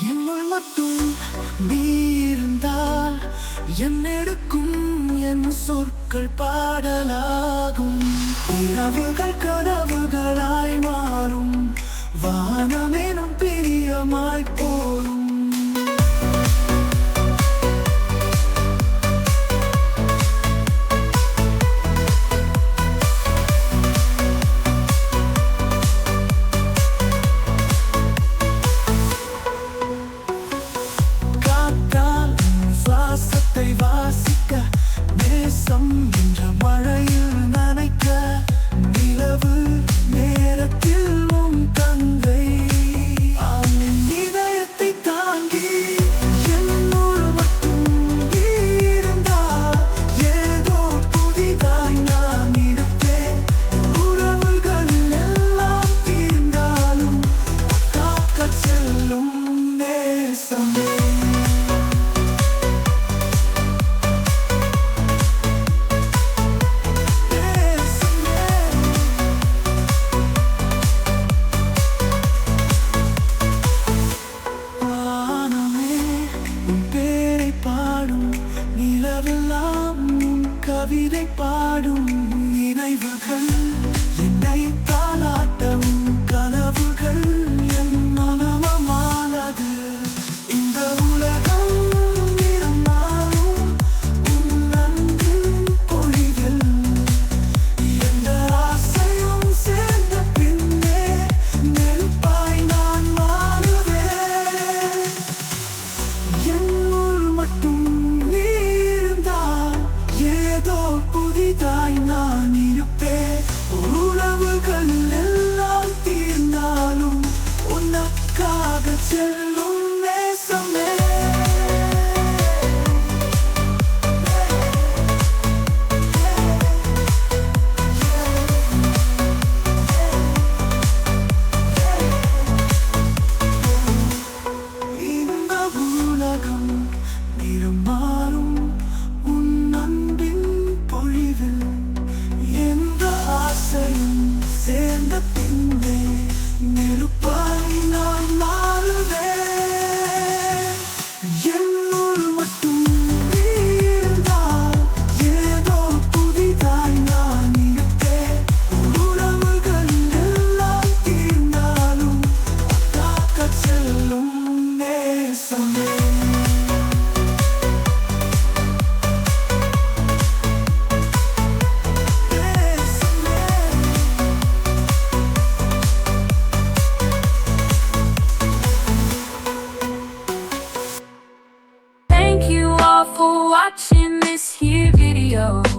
என்னுள் மட்டும் நீ இருந்தால் என்னெடுக்கும் என் சொற்கள் பாடலாகும். இரவுகள் கனவுகளாய் மாறும், வானமெனும் பிரியமாய் போரும். வாசிக்க நேசம் என்ற மழையில் நனைக்க, நிலவு நேரத்தில் உன் தங்கை இதயத்தை தாங்கி என்னுள் மட்டும் இருந்தால் ஏதோ புதிதாய் நான் இருப்பேன். உறவுகள் எல்லாம் தீர்ந்தாலும் காக்கச் செல்லும் நேசமே. கவிதை பாடும் நினைவுகள் என்னை தாளாட்டும், கனவுகள் என் மனமானது. இந்த உலகம் இருந்தாலும் உன் அன்பின் பொழிவில் எந்த ஆசையும் சேர்ந்த பின்னே நெருப்பாய் நான் மாறுவேன். என்னுள் மட்டும் ஏதோ புதிதாய் நான் இருப்பேன். உறவுகள் எல்லாம் தீர்ந்தாலும் உனக்காக செல்லும் நேசமே. இந்த உலகம் நிறமாறும், சேர்ந்த பின்னே நெருப்பாய் நான் மாறுவேன். என்னுள் மட்டும் இருந்தால் ஏதோ புதிதாய் நான் இருப்பேன். உறவுகள் எல்லாம் தீர்ந்தாலும் காக்கச் செல்லும் நேசமே. For watching this here video.